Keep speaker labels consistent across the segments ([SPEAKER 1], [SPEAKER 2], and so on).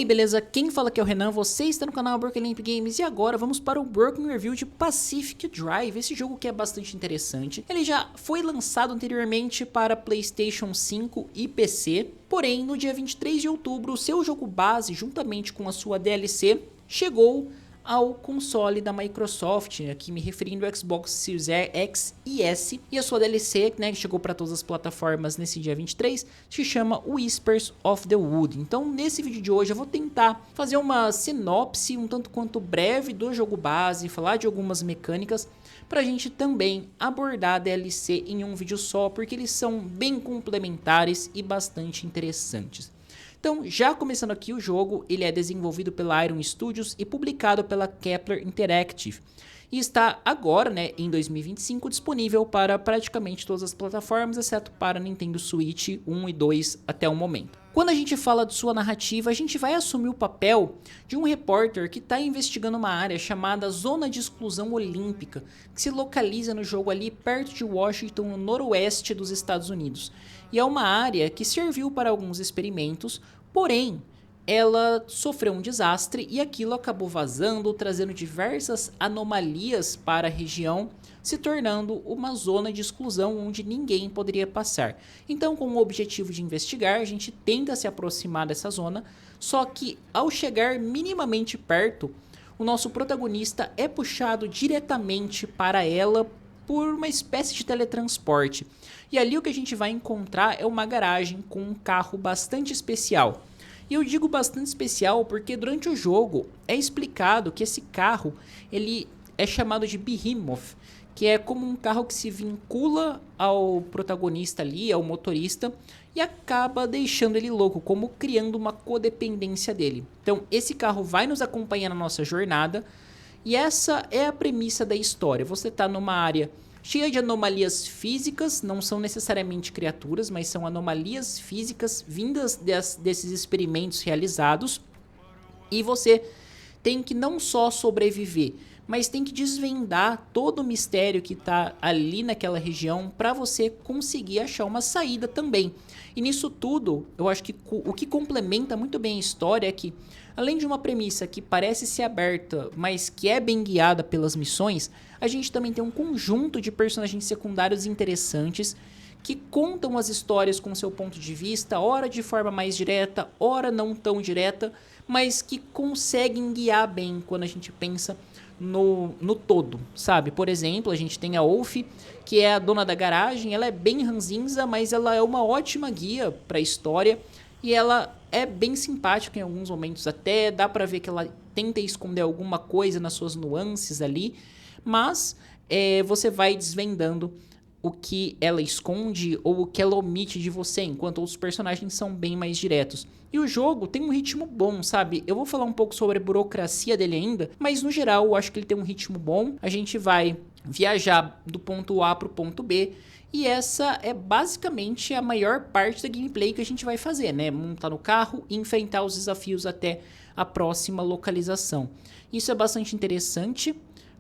[SPEAKER 1] aí, beleza? Quem fala aqui é o Renan, você está no canal Broken Lamp Games e agora vamos para o Broken Review de Pacific Drive, esse jogo que é bastante interessante. Ele já foi lançado anteriormente para PlayStation 5 e PC, porém no dia 23 de outubro o seu jogo base, juntamente com a sua DLC, chegou ao console da Microsoft, aqui me referindo ao Xbox Series X e S, e a sua DLC, né, que chegou para todas as plataformas nesse dia 23, se chama Whispers of the Wood. Então nesse vídeo de hoje eu vou tentar fazer uma sinopse um tanto quanto breve do jogo base, falar de algumas mecânicas, para a gente também abordar a DLC em um vídeo só, porque eles são bem complementares e bastante interessantes. Então, já começando aqui o jogo, ele é desenvolvido pela Iron Studios e publicado pela Kepler Interactive. E está agora, né, em 2025, disponível para praticamente todas as plataformas, exceto para Nintendo Switch 1 e 2 até o momento. Quando a gente fala de sua narrativa, a gente vai assumir o papel de um repórter que está investigando uma área chamada Zona de Exclusão Olímpica, que se localiza no jogo ali perto de Washington, no noroeste dos Estados Unidos. E é uma área que serviu para alguns experimentos, porém ela sofreu um desastre e aquilo acabou vazando, trazendo diversas anomalias para a região, se tornando uma zona de exclusão onde ninguém poderia passar. Então, com o objetivo de investigar, a gente tenta se aproximar dessa zona, só que ao chegar minimamente perto, o nosso protagonista é puxado diretamente para ela por uma espécie de teletransporte. E ali o que a gente vai encontrar é uma garagem com um carro bastante especial. E eu digo bastante especial porque durante o jogo é explicado que esse carro ele é chamado de Behemoth, que é como um carro que se vincula ao protagonista ali, ao motorista, e acaba deixando ele louco, como criando uma codependência dele. Então esse carro vai nos acompanhar na nossa jornada, e essa é a premissa da história. Você está numa área cheia de anomalias físicas, não são necessariamente criaturas, mas são anomalias físicas vindas desses experimentos realizados. E você tem que não só sobreviver, mas tem que desvendar todo o mistério que está ali naquela região para você conseguir achar uma saída também. E nisso tudo, eu acho que o que complementa muito bem a história é que, além de uma premissa que parece ser aberta, mas que é bem guiada pelas missões, a gente também tem um conjunto de personagens secundários interessantes que contam as histórias com seu ponto de vista, ora de forma mais direta, ora não tão direta, mas que conseguem guiar bem quando a gente pensa no todo, sabe? Por exemplo, a gente tem a Wolf, que é a dona da garagem, ela é bem ranzinza, mas ela é uma ótima guia para a história e ela é bem simpática em alguns momentos, até dá pra ver que ela tenta esconder alguma coisa nas suas nuances ali, mas você vai desvendando o que ela esconde ou o que ela omite de você, enquanto outros personagens são bem mais diretos. E o jogo tem um ritmo bom, sabe? Eu vou falar um pouco sobre a burocracia dele ainda, mas no geral eu acho que ele tem um ritmo bom. A gente vai viajar do ponto A para o ponto B, e essa é basicamente a maior parte da gameplay que a gente vai fazer, né? Montar no carro e enfrentar os desafios até a próxima localização. Isso é bastante interessante,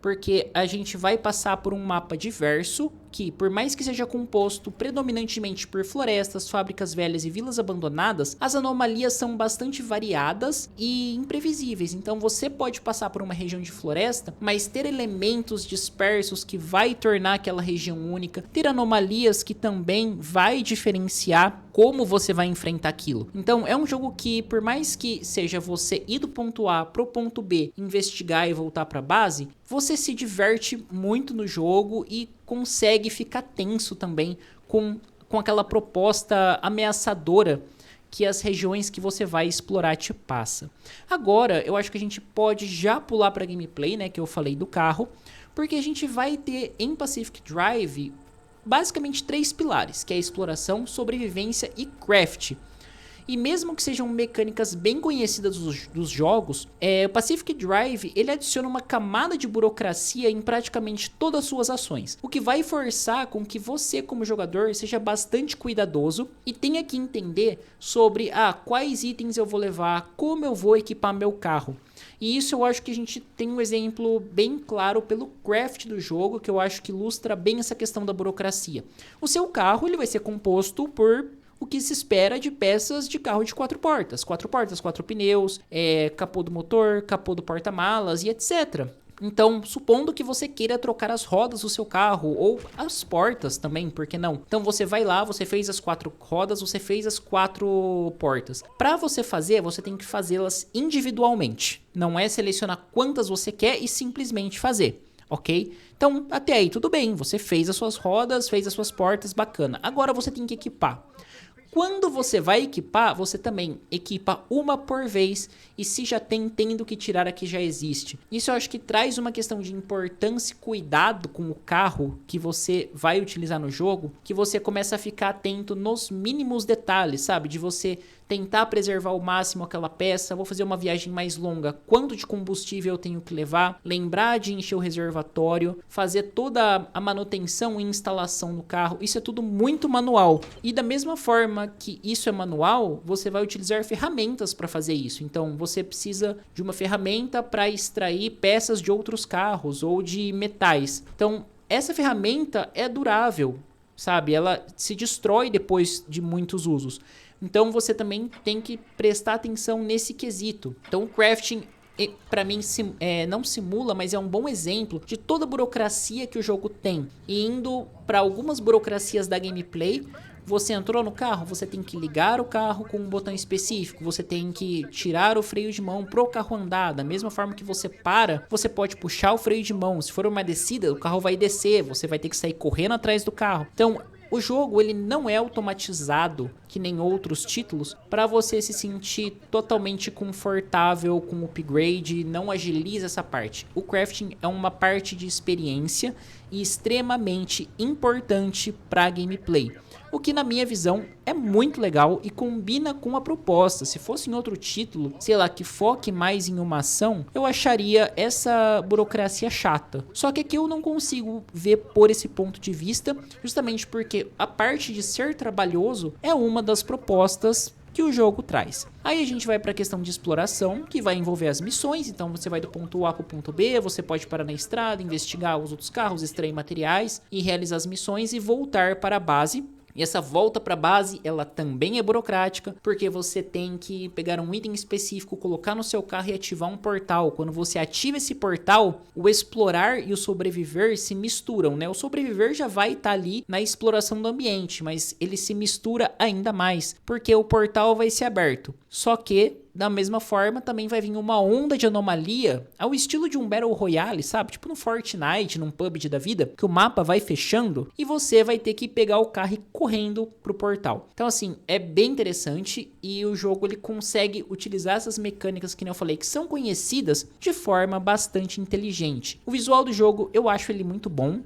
[SPEAKER 1] porque a gente vai passar por um mapa diverso, que por mais que seja composto predominantemente por florestas, fábricas velhas e vilas abandonadas, as anomalias são bastante variadas e imprevisíveis. Então você pode passar por uma região de floresta, mas ter elementos dispersos que vai tornar aquela região única, ter anomalias que também vai diferenciar como você vai enfrentar aquilo. Então é um jogo que, por mais que seja você ir do ponto A pro ponto B, investigar e voltar para a base, você se diverte muito no jogo e consegue ficar tenso também com aquela proposta ameaçadora que as regiões que você vai explorar te passa. Agora, eu acho que a gente pode já pular para a gameplay, né, que eu falei do carro, porque a gente vai ter em Pacific Drive basicamente 3 pilares, que é a exploração, sobrevivência e craft. E mesmo que sejam mecânicas bem conhecidas dos jogos, o Pacific Drive ele adiciona uma camada de burocracia em praticamente todas as suas ações, o que vai forçar com que você como jogador seja bastante cuidadoso e tenha que entender sobre quais itens eu vou levar, como eu vou equipar meu carro. E isso eu acho que a gente tem um exemplo bem claro pelo craft do jogo, que eu acho que ilustra bem essa questão da burocracia. O seu carro ele vai ser composto por o que se espera de peças de carro de 4 portas, 4 pneus, capô do motor, capô do porta-malas e etc. Então, supondo que você queira trocar as rodas do seu carro ou as portas também, por que não? Então você vai lá, você fez as 4 rodas, você fez as 4 portas. Para você fazer, você tem que fazê-las individualmente. Não é selecionar quantas você quer e simplesmente fazer, ok? Então, até aí tudo bem, você fez as suas rodas, fez as suas portas, bacana. Agora você tem que equipar. Quando você vai equipar, você também equipa uma por vez e se já tem, tendo que tirar a que já existe. Isso eu acho que traz uma questão de importância e cuidado com o carro que você vai utilizar no jogo, que você começa a ficar atento nos mínimos detalhes, sabe? De você tentar preservar ao máximo aquela peça, vou fazer uma viagem mais longa, quanto de combustível eu tenho que levar, lembrar de encher o reservatório, fazer toda a manutenção e instalação no carro, isso é tudo muito manual. E da mesma forma que isso é manual, você vai utilizar ferramentas para fazer isso. Então você precisa de uma ferramenta para extrair peças de outros carros ou de metais. Então essa ferramenta é durável, sabe? Ela se destrói depois de muitos usos. Então você também tem que prestar atenção nesse quesito. Então o crafting, para mim, não simula, mas é um bom exemplo de toda a burocracia que o jogo tem. E indo para algumas burocracias da gameplay, você entrou no carro, você tem que ligar o carro com um botão específico, você tem que tirar o freio de mão pro carro andar. Da mesma forma que você para, você pode puxar o freio de mão. Se for uma descida, o carro vai descer, você vai ter que sair correndo atrás do carro. Então o jogo ele não é automatizado que nem outros títulos para você se sentir totalmente confortável com o upgrade, não agiliza essa parte. O crafting é uma parte de experiência e extremamente importante para a gameplay. O que na minha visão é muito legal e combina com a proposta. Se fosse em outro título, sei lá, que foque mais em uma ação, eu acharia essa burocracia chata. Só que aqui eu não consigo ver por esse ponto de vista, justamente porque a parte de ser trabalhoso é uma das propostas que o jogo traz. Aí a gente vai para a questão de exploração, que vai envolver as missões. Então você vai do ponto A para o ponto B, você pode parar na estrada, investigar os outros carros, extrair materiais e realizar as missões e voltar para a base. E essa volta para a base, ela também é burocrática, porque você tem que pegar um item específico, colocar no seu carro e ativar um portal. Quando você ativa esse portal, o explorar e o sobreviver se misturam, né? O sobreviver já vai estar ali na exploração do ambiente, mas ele se mistura ainda mais, porque o portal vai ser aberto. Só que da mesma forma, também vai vir uma onda de anomalia ao estilo de um Battle Royale, sabe? Tipo no Fortnite, num PUBG da vida, que o mapa vai fechando e você vai ter que pegar o carro e ir correndo pro portal. Então, assim, é bem interessante e o jogo ele consegue utilizar essas mecânicas que nem eu falei, que são conhecidas de forma bastante inteligente. O visual do jogo, eu acho ele muito bom.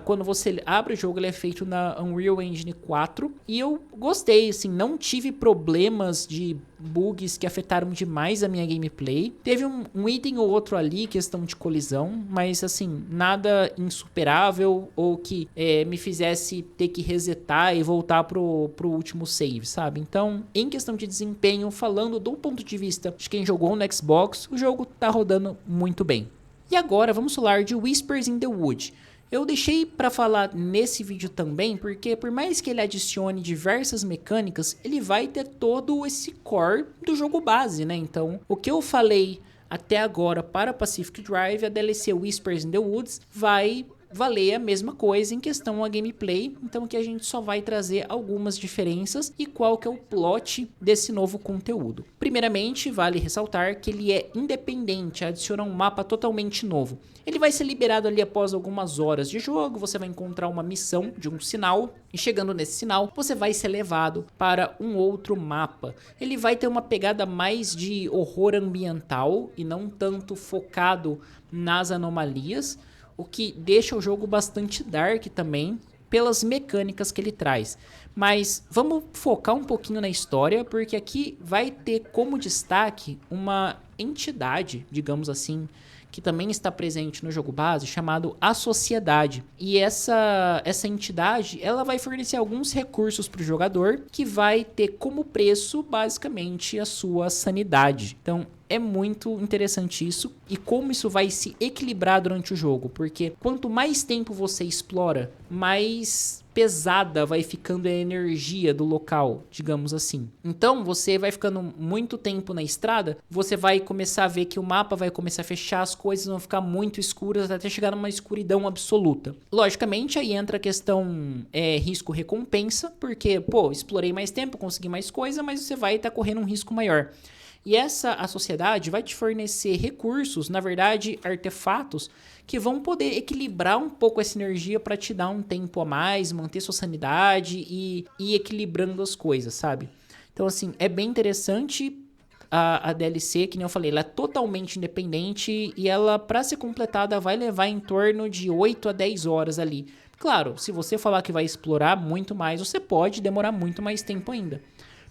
[SPEAKER 1] Quando você abre o jogo, ele é feito na Unreal Engine 4 e eu gostei, assim, não tive problemas de bugs que afetaram demais a minha gameplay. Teve um item ou outro ali, questão de colisão, mas assim, nada insuperável ou que me fizesse ter que resetar e voltar pro último save, sabe? Então, em questão de desempenho, falando do ponto de vista de quem jogou no Xbox, o jogo tá rodando muito bem. E agora vamos falar de Whispers in the Wood. Eu deixei para falar nesse vídeo também, porque por mais que ele adicione diversas mecânicas, ele vai ter todo esse core do jogo base, né? Então, o que eu falei até agora para Pacific Drive, a DLC Whispers in the Woods, vai valer a mesma coisa em questão a gameplay, então que a gente só vai trazer algumas diferenças e qual que é o plot desse novo conteúdo. Primeiramente, vale ressaltar que ele é independente, adiciona um mapa totalmente novo. Ele vai ser liberado ali após algumas horas de jogo, você vai encontrar uma missão de um sinal e chegando nesse sinal, você vai ser levado para um outro mapa. Ele vai ter uma pegada mais de horror ambiental e não tanto focado nas anomalias, o que deixa o jogo bastante dark também, pelas mecânicas que ele traz. Mas vamos focar um pouquinho na história, porque aqui vai ter como destaque uma entidade, digamos assim, que também está presente no jogo base, chamado A Sociedade. E essa entidade, ela vai fornecer alguns recursos para o jogador, que vai ter como preço, basicamente, a sua sanidade. Então, é muito interessante isso e como isso vai se equilibrar durante o jogo, porque quanto mais tempo você explora, mais pesada vai ficando a energia do local, digamos assim. Então, você vai ficando muito tempo na estrada, você vai começar a ver que o mapa vai começar a fechar, as coisas vão ficar muito escuras até chegar numa escuridão absoluta. Logicamente, aí entra a questão risco-recompensa, porque, pô, explorei mais tempo, consegui mais coisa, mas você vai estar correndo um risco maior. E a sociedade vai te fornecer recursos, na verdade, artefatos, que vão poder equilibrar um pouco essa energia para te dar um tempo a mais, manter sua sanidade e ir equilibrando as coisas, sabe? Então, assim, é bem interessante a DLC, que nem eu falei, ela é totalmente independente e ela, para ser completada, vai levar em torno de 8 a 10 horas ali. Claro, se você falar que vai explorar muito mais, você pode demorar muito mais tempo ainda.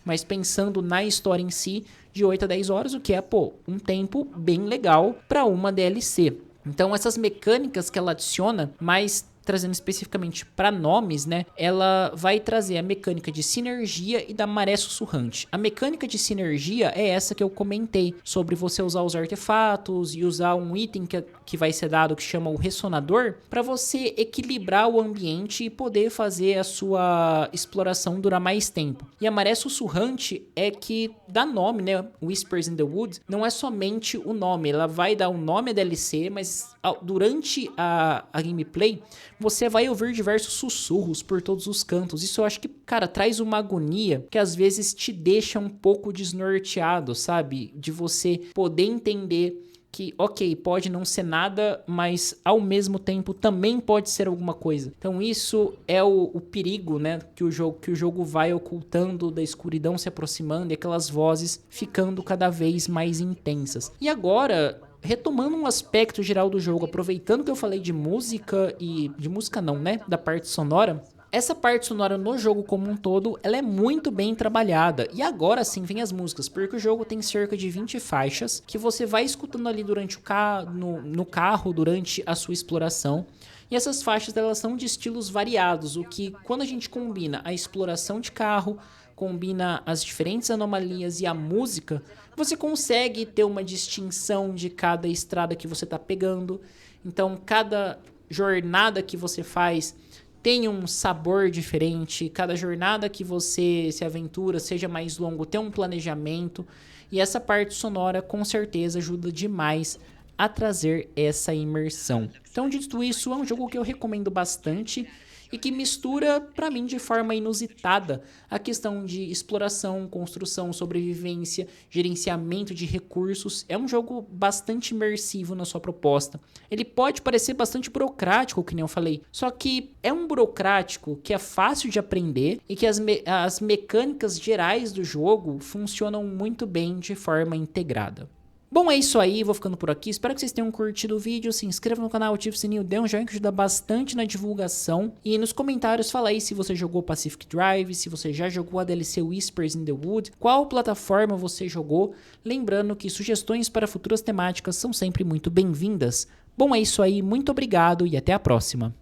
[SPEAKER 1] Mas pensando na história em si, de 8 a 10 horas, o que é, pô, um tempo bem legal para uma DLC. Então, essas mecânicas que ela adiciona, mas trazendo especificamente para nomes, né? Ela vai trazer a mecânica de sinergia e da maré sussurrante. A mecânica de sinergia é essa que eu comentei, sobre você usar os artefatos e usar um item que vai ser dado que chama o ressonador, para você equilibrar o ambiente e poder fazer a sua exploração durar mais tempo. E a maré sussurrante é que dá nome, né? Whispers in the Woods não é somente o nome, ela vai dar um nome à DLC, mas durante a gameplay você vai ouvir diversos sussurros por todos os cantos. Isso eu acho que, cara, traz uma agonia que às vezes te deixa um pouco desnorteado, sabe? De você poder entender que, ok, pode não ser nada, mas ao mesmo tempo também pode ser alguma coisa. Então isso é o perigo, né? Que o jogo vai ocultando, da escuridão se aproximando e aquelas vozes ficando cada vez mais intensas. E agora, retomando um aspecto geral do jogo, aproveitando que eu falei de música e... de música não, né? Da parte sonora. Essa parte sonora no jogo como um todo, ela é muito bem trabalhada. E agora sim vem as músicas, porque o jogo tem cerca de 20 faixas que você vai escutando ali durante no carro, durante a sua exploração. E essas faixas, elas são de estilos variados, o que, quando a gente combina a exploração de carro, combina as diferentes anomalias e a música, você consegue ter uma distinção de cada estrada que você está pegando. Então, cada jornada que você faz tem um sabor diferente, cada jornada que você se aventura, seja mais longo, tem um planejamento. E essa parte sonora, com certeza, ajuda demais a trazer essa imersão. Então, dito isso, é um jogo que eu recomendo bastante e que mistura, para mim, de forma inusitada, a questão de exploração, construção, sobrevivência, gerenciamento de recursos. É um jogo bastante imersivo na sua proposta. Ele pode parecer bastante burocrático, que nem eu falei, só que é um burocrático que é fácil de aprender e que as mecânicas gerais do jogo funcionam muito bem de forma integrada. Bom, é isso aí, vou ficando por aqui, espero que vocês tenham curtido o vídeo, se inscreva no canal, ative o sininho, dê um joinha que ajuda bastante na divulgação, e nos comentários fala aí se você jogou Pacific Drive, se você já jogou a DLC Whispers in the Wood, qual plataforma você jogou, lembrando que sugestões para futuras temáticas são sempre muito bem-vindas. Bom, é isso aí, muito obrigado e até a próxima.